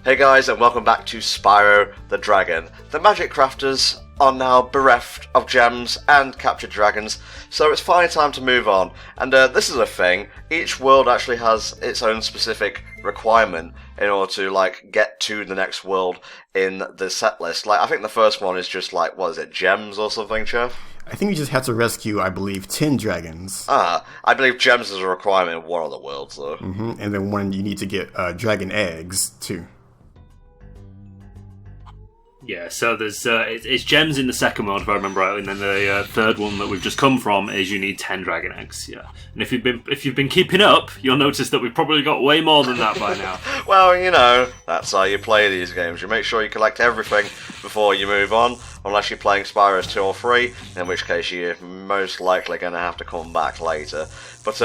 Hey guys, and welcome back to Spyro the Dragon. The Magic Crafters are now bereft of gems and captured dragons, so it's finally time to move on. And this is a thing, each world actually has its own specific requirement in order to, get to the next world in the set list. I think the first one is just, gems or something, Chaff? I think you just have to rescue, I believe, 10 dragons. I believe gems is a requirement in one of the worlds, though. Mm-hmm. And then one you need to get dragon eggs, too. Yeah, so there's it's gems in the second world, if I remember rightly, and then the third one that we've just come from is you need 10 dragon eggs. Yeah, and if you've been keeping up, you'll notice that we've probably got way more than that by now. Well, that's how you play these games. You make sure you collect everything before you move on, unless you're playing Spyro's 2 or 3, in which case you're most likely going to have to come back later. But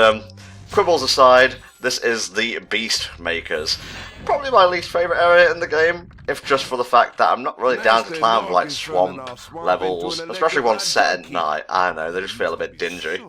quibbles aside, this is the Beast Makers. Probably my least favourite area in the game, if just for the fact that I'm not really down to climb swamp levels, especially ones set at night. I don't know, they just feel a bit dingy.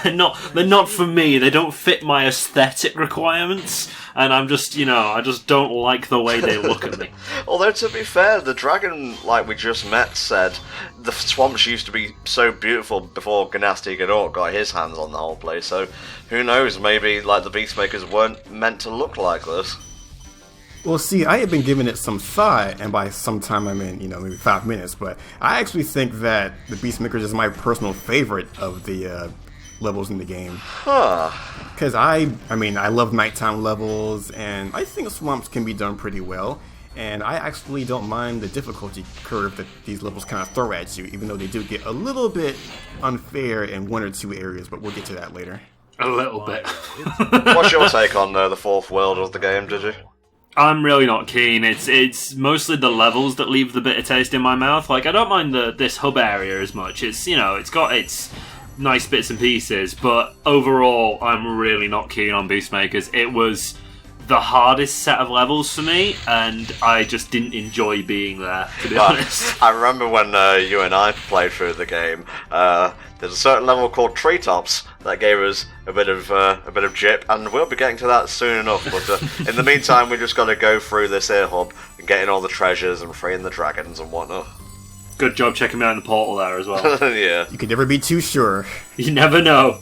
They're not for me. They don't fit my aesthetic requirements, and I'm just, I just don't like the way they look at me. Although, to be fair, the dragon, we just met, said the swamps used to be so beautiful before Gnasty Gadort got his hands on the whole place, so who knows, maybe, the Beastmakers weren't meant to look like this. Well, see, I have been giving it some thought, and by some time I mean, maybe 5 minutes, but I actually think that the Beastmakers is my personal favorite of the levels in the game. Huh. Because I love nighttime levels, and I think swamps can be done pretty well, and I actually don't mind the difficulty curve that these levels kind of throw at you, even though they do get a little bit unfair in one or two areas, but we'll get to that later. A little bit. What's your take on the fourth world of the game, did you? I'm really not keen. It's mostly the levels that leave the bitter taste in my mouth. I don't mind this hub area as much. It's it's got its nice bits and pieces, but overall, I'm really not keen on Beastmakers. It was the hardest set of levels for me, and I just didn't enjoy being there, to be honest. I remember when you and I played through the game. There's a certain level called Treetops that gave us a bit of jip, and we'll be getting to that soon enough. But in the meantime, we just got to go through this air hub and getting all the treasures and freeing the dragons and whatnot. Good job checking me out in the portal there as well. Yeah. You can never be too sure. You never know.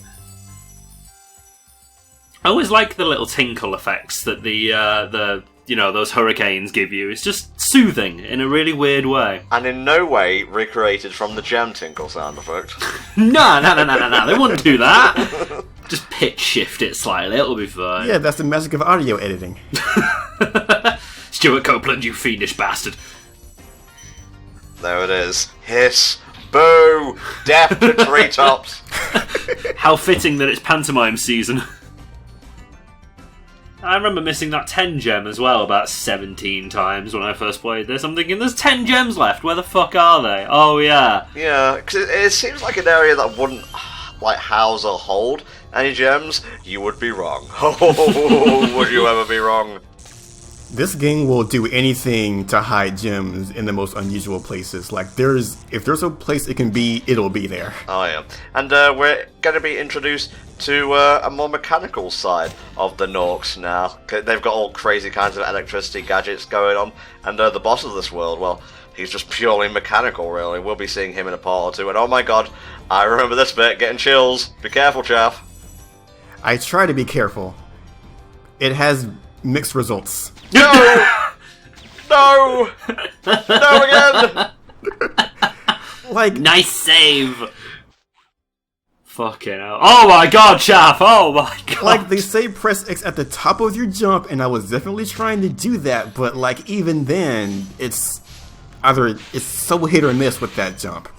I always like the little tinkle effects that the those hurricanes give you. It's just soothing in a really weird way. And in no way recreated from the gem tinkle sound effect. No, they wouldn't do that. Just pitch shift it slightly, it'll be fine. Yeah, that's the magic of audio editing. Stuart Copeland, you fiendish bastard. There it is. Hiss. Boo! Death to Treetops. How fitting that it's pantomime season. I remember missing that 10 gem as well about 17 times when I first played this. I'm thinking, there's 10 gems left, where the fuck are they? Oh, yeah. Yeah, because it seems like an area that wouldn't, house or hold any gems. You would be wrong. Oh, would you ever be wrong? This game will do anything to hide gems in the most unusual places. If there's a place it can be, it'll be there. Oh yeah, and we're going to be introduced to a more mechanical side of the Norks now. They've got all crazy kinds of electricity gadgets going on, and the boss of this world, well, he's just purely mechanical, really. We'll be seeing him in a part or two, and oh my god, I remember this bit, getting chills. Be careful, Chaff. I try to be careful. It has mixed results. No! No! No again! Nice save! Fucking hell. Oh my god, Chaff! Oh my god! They say press X at the top of your jump, and I was definitely trying to do that, but even then, it's so hit or miss with that jump.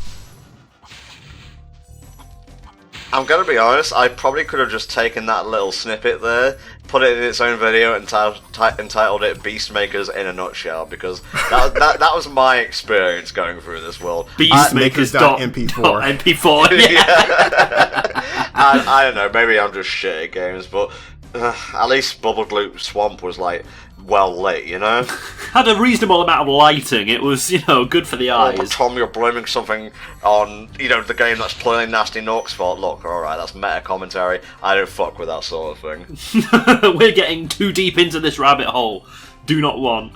I'm gonna be honest, I probably could have just taken that little snippet there, put it in its own video, and entitled it Beastmakers in a Nutshell, because that was my experience going through this world. Beastmakers.mp4. MP4, yeah. I don't know, maybe I'm just shit at games, but At least Bubble Gloop Swamp was, like, well lit, you know? Had a reasonable amount of lighting. It was, good for the Oh, eyes. but Tom, you're blaming something on, the game that's playing Nasty Nork's fault. Look, alright, that's meta commentary. I don't fuck with that sort of thing. We're getting too deep into this rabbit hole. Do not want.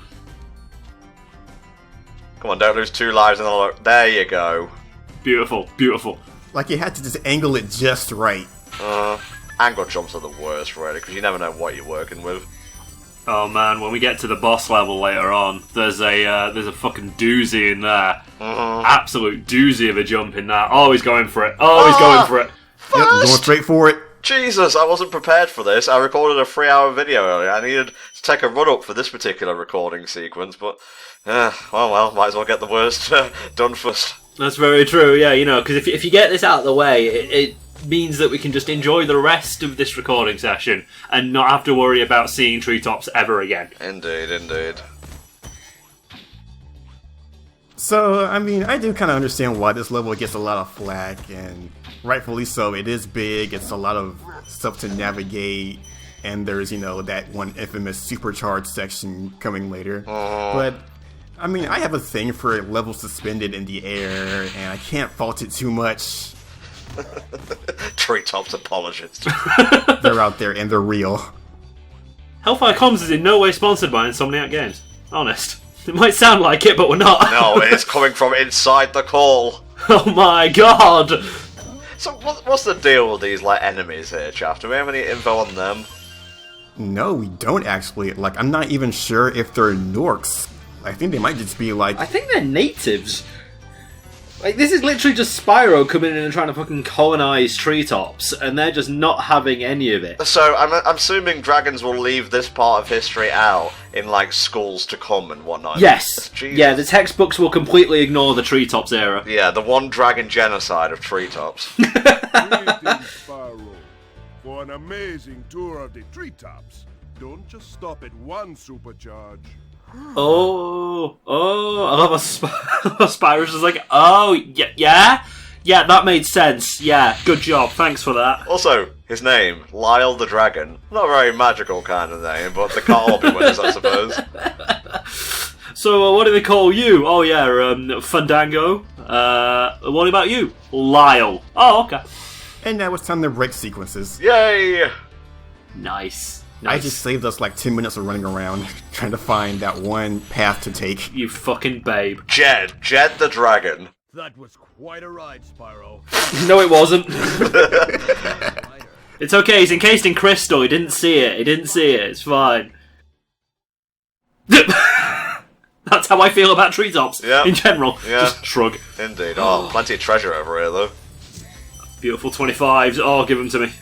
Come on, don't lose 2 lives in the look. There you go. Beautiful, beautiful. Like, you had to just angle it just right. Angle jumps are the worst, really, because you never know what you're working with. Oh man, when we get to the boss level later on, there's a fucking doozy in there. Absolute doozy of a jump in that. Always going for it. Always going for it. Yep, going straight for it. Jesus, I wasn't prepared for this. I recorded a 3-hour video earlier. I needed to take a run up for this particular recording sequence, but well, might as well get the worst done first. That's very true. Yeah, because if you get this out of the way, it means that we can just enjoy the rest of this recording session and not have to worry about seeing Treetops ever again. Indeed, indeed. So, I mean, I do kind of understand why this level gets a lot of flack, and rightfully so. It is big, it's a lot of stuff to navigate, and there's, that one infamous supercharged section coming later. But, I mean, I have a thing for levels suspended in the air, and I can't fault it too much. Treetops apologists. They're out there, and they're real. HellfireComms is in no way sponsored by Insomniac Games. Honest. It might sound like it, but we're not. No, it's coming from inside the call. Oh my god! So what's the deal with these enemies here, Chaff? Do we have any info on them? No, we don't actually. I'm not even sure if they're Norks. I think they might just be I think they're natives. This is literally just Spyro coming in and trying to fucking colonize Treetops, and they're just not having any of it. So I'm assuming dragons will leave this part of history out in schools to come and whatnot. Yes. Jesus. Yeah, the textbooks will completely ignore the Treetops era. Yeah, the one dragon genocide of Treetops. Greetings, Spyro, for an amazing tour of the Treetops. Don't just stop at one supercharge. Oh, I love a Spyro's just yeah, that made sense. Yeah, good job, thanks for that. Also, his name, Lyle the Dragon. Not a very magical kind of name, but they can't all be winners, I suppose. So, what do they call you? Oh yeah, Fandango. What about you? Lyle. Oh, okay. And now it's time to break sequences. Yay! Nice. I just saved us 10 minutes of running around trying to find that one path to take. You fucking babe. Jed the Dragon. That was quite a ride, Spyro. No, it wasn't. It's okay, he's encased in crystal. He didn't see it. It's fine. That's how I feel about Treetops in general. Yeah. Just shrug. Indeed. Oh, plenty of treasure over here, though. Beautiful 25s. Oh, give them to me.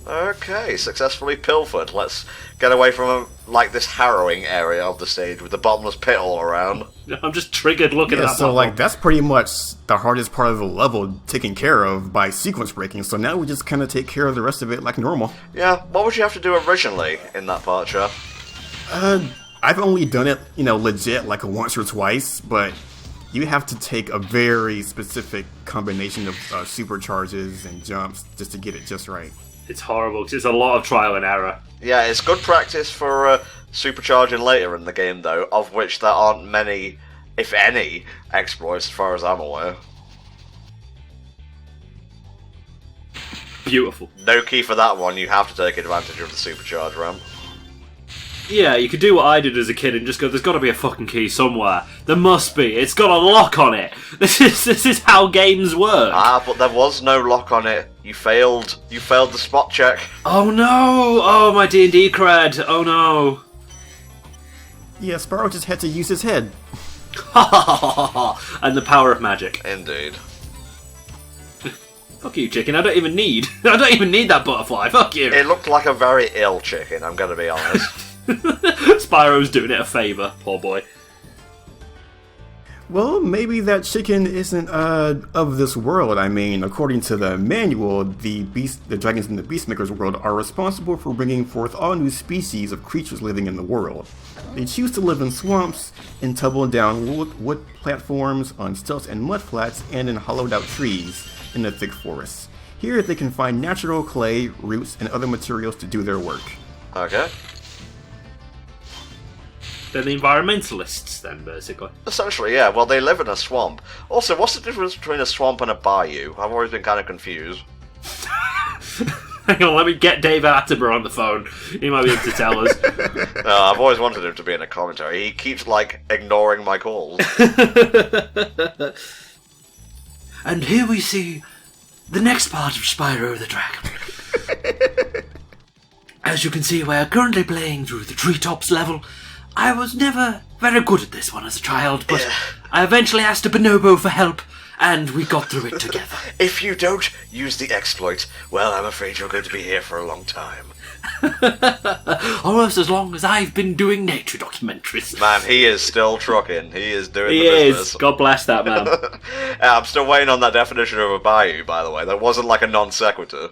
Okay, successfully pilfered. Let's get away from this harrowing area of the stage with the bottomless pit all around. I'm just triggered looking at that. So that's pretty much the hardest part of the level taken care of by sequence breaking. So now we just kind of take care of the rest of it like normal. Yeah, what would you have to do originally in that part, Chaff? I've only done it, legit once or twice, but you have to take a very specific combination of supercharges and jumps just to get it just right. It's horrible because it's a lot of trial and error. Yeah, it's good practice for supercharging later in the game, though, of which there aren't many, if any, exploits as far as I'm aware. Beautiful. No key for that one, you have to take advantage of the supercharge ramp. Yeah, you could do what I did as a kid and just go, there's got to be a fucking key somewhere. There must be. It's got a lock on it. This is how games work. But there was no lock on it. You failed the spot check. Oh no! Oh, my D&D cred. Oh no. Yeah, Spyro just had to use his head. And the power of magic. Indeed. Fuck you, chicken. I don't even need that butterfly. Fuck you. It looked like a very ill chicken, I'm gonna be honest. Spyro's doing it a favour, poor boy. Well, maybe that chicken isn't of this world. I mean, according to the manual, the dragons in the Beastmaker's world are responsible for bringing forth all new species of creatures living in the world. They choose to live in swamps, in tumble-down wood platforms, on stilts and mud flats, and in hollowed-out trees in the thick forests. Here they can find natural clay, roots, and other materials to do their work. Okay. They're the environmentalists, then, basically. Essentially, yeah. Well, they live in a swamp. Also, what's the difference between a swamp and a bayou? I've always been kind of confused. Hang on, let me get David Attenborough on the phone. He might be able to tell us. No, I've always wanted him to be in a commentary. He keeps, like, ignoring my calls. And here we see the next part of Spyro the Dragon. As you can see, we are currently playing through the Treetops level. I was never very good at this one as a child, but I eventually asked a bonobo for help, and we got through it together. If you don't use the exploit, well, I'm afraid you're going to be here for a long time. Almost as long as I've been doing nature documentaries. Man, he is still trucking. He is doing He the business. is. God bless that man. I'm still waiting on that definition of a bayou, by the way. That wasn't like a non sequitur.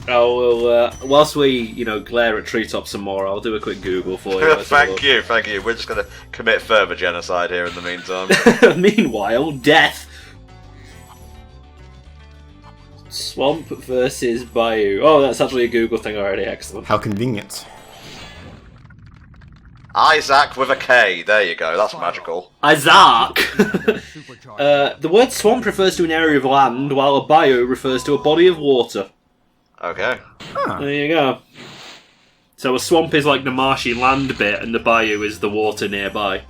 Oh, well, whilst we, glare at Treetops some more, I'll do a quick Google for you. Thank you. We're just going to commit further genocide here in the meantime. Meanwhile, death. Swamp versus Bayou. Oh, that's actually a Google thing already. Excellent. How convenient. Isaac with a K. There you go. That's magical. Isaac! The word swamp refers to an area of land, while a bayou refers to a body of water. Okay. Huh. There you go. So a swamp is like the marshy land bit, and the bayou is the water nearby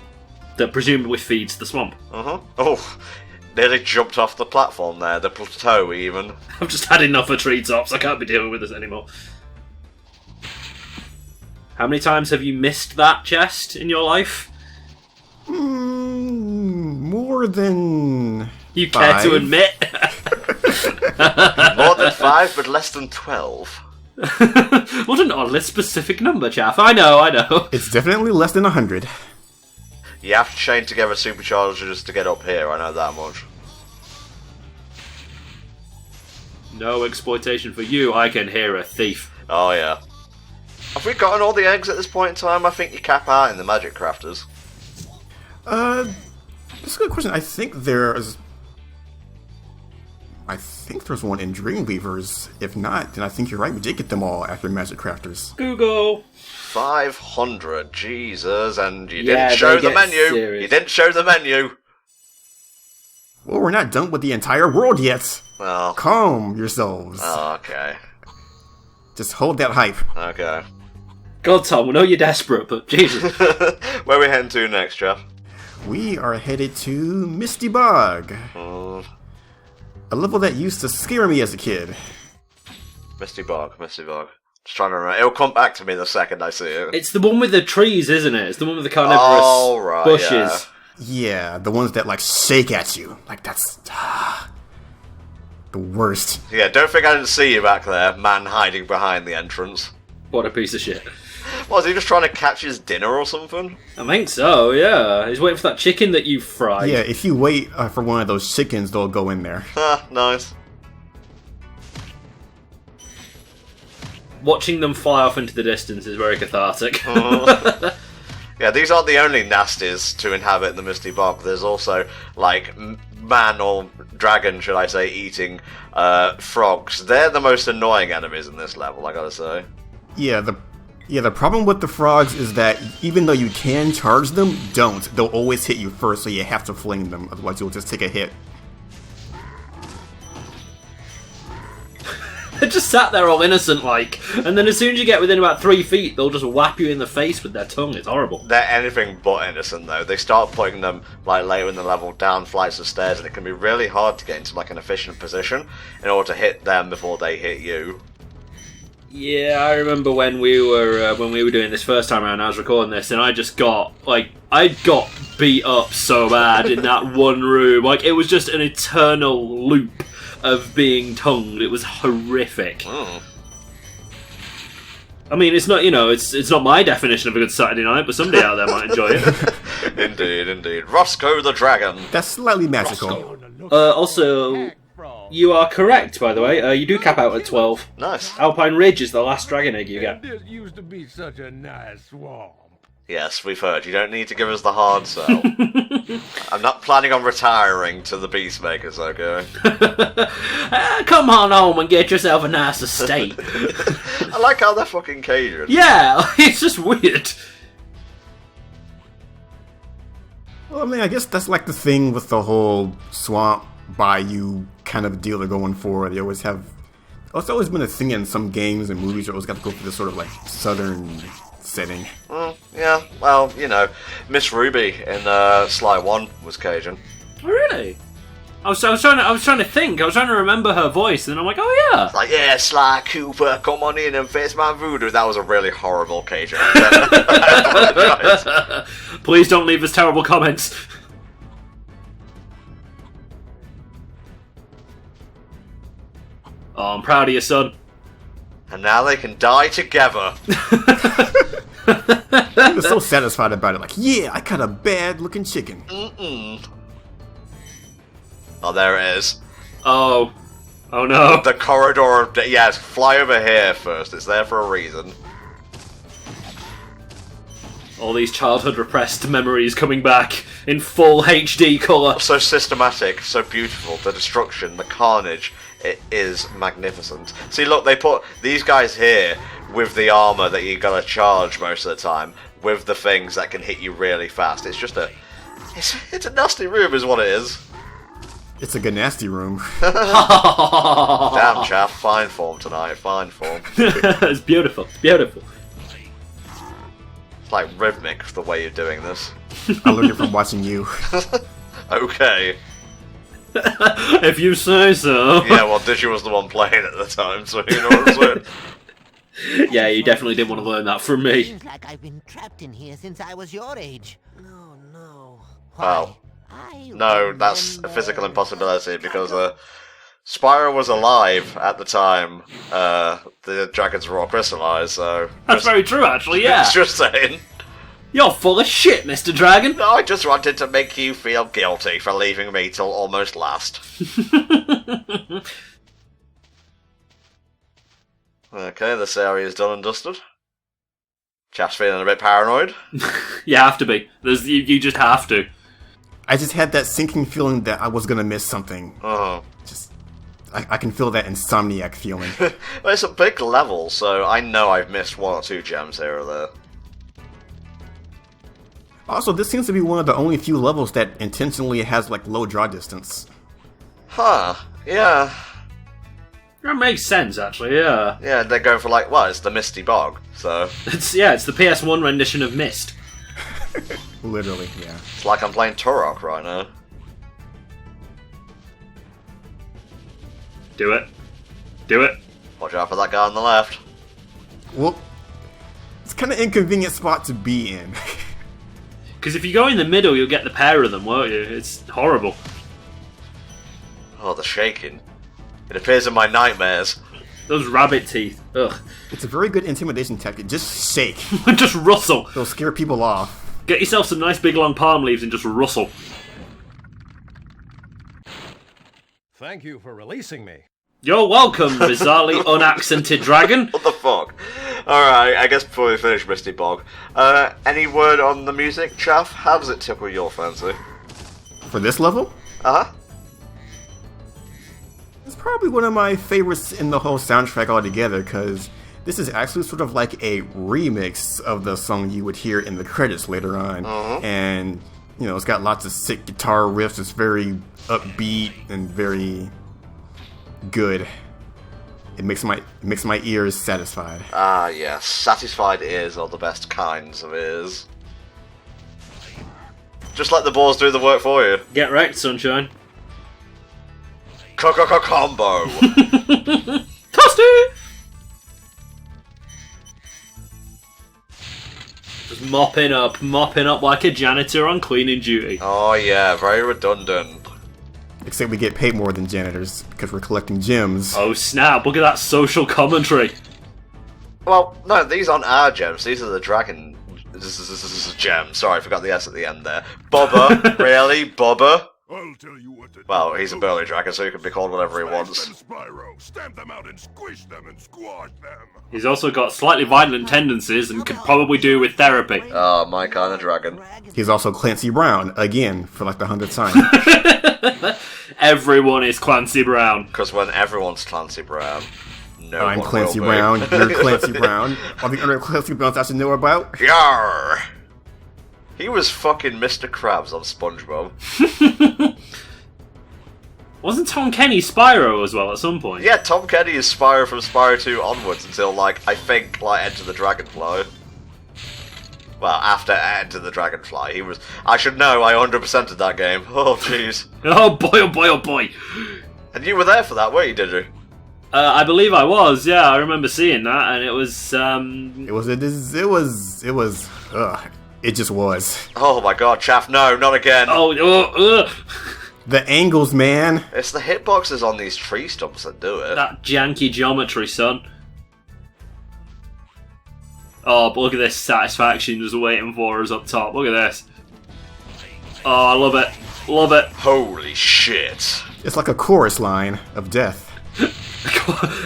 that presumably feeds the swamp. Uh-huh. Oh, nearly jumped off the platform there. The plateau, even. I've just had enough of Treetops. I can't be dealing with this anymore. How many times have you missed that chest in your life? More than... You care 5. to admit? More than 5, but less than 12. What an oddly specific number, Chaff. I know. It's definitely less than 100. You have to chain together superchargers to get up here, I know that much. No exploitation for you, I can hear a thief. Oh, yeah. Have we gotten all the eggs at this point in time? I think you cap out in the magic crafters. That's a good question. I think there's one in Dreamweavers. If not, then I think you're right. We did get them all after Magic Crafters. Google. 500, Jesus, and you Yeah, didn't show they the get menu. serious. You didn't show the menu. Well, we're not done with the entire world yet. Oh, Calm yourselves. okay. Just hold that hype. Okay. God, Tom, we know you're desperate, but Jesus. Where are we heading to next, Jeff? We are headed to Misty Bog. A level that used to scare me as a kid. Misty Bog. Just trying to remember. It'll come back to me the second I see it. It's the one with the trees, isn't it? It's the one with the carnivorous bushes. Yeah, the ones that like shake at you. Like that's the worst. Yeah, don't think I didn't see you back there, man hiding behind the entrance. What a piece of shit. Was he just trying to catch his dinner or something? I think so, yeah. He's waiting for that chicken that you fried. Yeah, if you wait for one of those chickens, they'll go in there. Ah, nice. Watching them fly off into the distance is very cathartic. Yeah, these aren't the only nasties to inhabit the Misty Bog. There's also, like, man or dragon, should I say, eating frogs. They're the most annoying enemies in this level, I gotta say. Yeah, the problem with the frogs is that even though you can charge them, don't. They'll always hit you first, so you have to fling them, otherwise you'll just take a hit. They're just sat there all innocent-like, and then as soon as you get within about 3 feet, they'll just whap you in the face with their tongue. It's horrible. They're anything but innocent, though. They start putting them, like, later in the level down flights of stairs, and it can be really hard to get into, like, an efficient position in order to hit them before they hit you. Yeah, I remember when we were doing this first time around. I was recording this, and I got beat up so bad in that one room. Like, it was just an eternal loop of being tongued. It was horrific. Oh. I mean, it's not, it's not my definition of a good Saturday night, but somebody out there might enjoy it. Indeed. Roscoe the Dragon. That's slightly magical. Also, you are correct, by the way. You do cap out at 12. Nice. Alpine Ridge is the last dragon egg you get. This used to be such a nice swamp. Yes, we've heard. You don't need to give us the hard sell. I'm not planning on retiring to the Peacemakers, okay? Come on home and get yourself a nice estate. I like how they're fucking Cajun. Yeah, it's just weird. Well, I mean, I guess that's like the thing with the whole swamp bayou kind of deal they're going for. They always have... Oh, it's always been a thing in some games and movies. You always got to go for this sort of like southern setting. Yeah, well, you know, Miss Ruby in Sly 1 was Cajun. Oh, really? I was trying to think. I was trying to remember her voice, and I'm like, oh yeah. Like, yeah, Sly Cooper, come on in and face my voodoo. That was a really horrible Cajun accent. I apologize. Please don't leave us terrible comments. Oh, I'm proud of you, son. And now they can die together. He was so satisfied about it. Like, yeah, I cut a bad-looking chicken. Oh, there it is. Oh. Oh no. The corridor of... Yes, fly over here first. It's there for a reason. All these childhood repressed memories coming back in full HD colour. So systematic, so beautiful. The destruction, the carnage. It is magnificent. See, look, they put these guys here with the armor that you gotta charge most of the time, with the things that can hit you really fast. It's just a... It's a nasty room is what it is. It's a nasty room. Damn, Chaff. Fine form tonight. Fine form. It's beautiful. It's beautiful. It's like rhythmic, the way you're doing this. I learned it from watching you. Okay. If you say so. Yeah, well, Digi was the one playing at the time, so you know what I'm saying. Yeah, you definitely didn't want to learn that from me. Seems like I've been trapped in here since I was your age. No. Well, no, that's a physical impossibility because Spyro was alive at the time the dragons were all crystallized, so... That's very true, actually, yeah. Just saying. You're full of shit, Mr. Dragon. No, I just wanted to make you feel guilty for leaving me till almost last. Okay, this area is done and dusted. Chaff's feeling a bit paranoid. You have to be. You just have to. I just had that sinking feeling that I was gonna miss something. Oh. I can feel that insomniac feeling. Well, it's a big level, so I know I've missed one or two gems here or there. Also, this seems to be one of the only few levels that intentionally has, like, low draw distance. Huh, yeah. That makes sense, actually, yeah. Yeah, they're going for, like, well, it's the Misty Bog, so... It's the PS1 rendition of Myst. Literally, yeah. It's like I'm playing Turok right now. Do it. Do it. Watch out for that guy on the left. Well, it's kind of inconvenient spot to be in. Because if you go in the middle, you'll get the pair of them, won't you? It's horrible. Oh, the shaking. It appears in my nightmares. Those rabbit teeth. Ugh. It's a very good intimidation tactic. Just shake. Just rustle. It'll scare people off. Get yourself some nice big long palm leaves and just rustle. Thank you for releasing me. You're welcome, bizarrely unaccented dragon. What the fuck? Alright, I guess before we finish Misty Bog, any word on the music, Chaff? How does it tickle your fancy? For this level? Uh-huh. It's probably one of my favorites in the whole soundtrack altogether, because this is actually sort of like a remix of the song you would hear in the credits later on. And, you know, it's got lots of sick guitar riffs. It's very upbeat and very good. It makes my ears satisfied. Ah, yes. Satisfied ears are the best kinds of ears. Just let the balls do the work for you. Get wrecked, sunshine. Combo! Toasty! Just mopping up like a janitor on cleaning duty. Oh yeah, very redundant. Except we get paid more than janitors, because we're collecting gems. Oh snap, look at that social commentary. Well, no, these aren't our gems, these are the dragon gems. Sorry, I forgot the S at the end there. Bubba? Really? Bubba? I'll tell you what to do. Well, he's a burly dragon, so he can be called whatever he Smash wants. them, Spyro. Stamp them out and squish them and squash them. He's also got slightly violent tendencies and could probably do with therapy. Ah, my kind of dragon. He's also Clancy Brown, again, for like the 100th time. Everyone is Clancy Brown. Because when everyone's Clancy Brown, no I'm one Clancy will be. Brown, you're Clancy Brown. All the other Clancy Browns I should know about? Yarr! He was fucking Mr. Krabs on SpongeBob. Wasn't Tom Kenny Spyro as well at some point? Yeah, Tom Kenny is Spyro from Spyro 2 onwards until, like, I think, like, Enter the Dragonfly. Well, after Enter the Dragonfly, he was... I should know, I 100%ed that game. Oh, jeez. Oh boy, oh boy, oh boy. And you were there for that, weren't you, did you? I believe I was, yeah, I remember seeing that, and it was, It just was. Oh my god, Chaff, no, not again. The angles, man. It's the hitboxes on these tree stumps that do it. That janky geometry, son. Oh, but look at this satisfaction just waiting for us up top. Look at this. Oh, I love it. Love it. Holy shit. It's like a chorus line of death.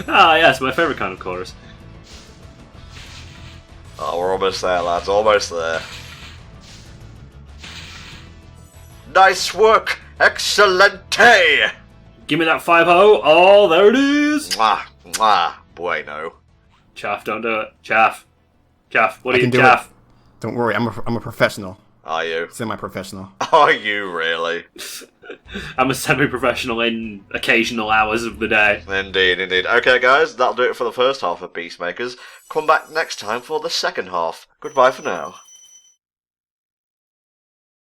Ah, yes, my favourite kind of chorus. Oh, we're almost there, lads, almost there. Nice work! Excellente! Give me that 5-0. Oh, there it is. Mwah, mwah, bueno. Chaff, don't do it. Chaff. Chaff, what I are you, can do Chaff? it. Don't worry, I'm a professional. Are you? Semi-professional. Are you really? I'm a semi-professional in occasional hours of the day. Indeed, indeed. Okay, guys, that'll do it for the first half of Peacemakers. Come back next time for the second half. Goodbye for now.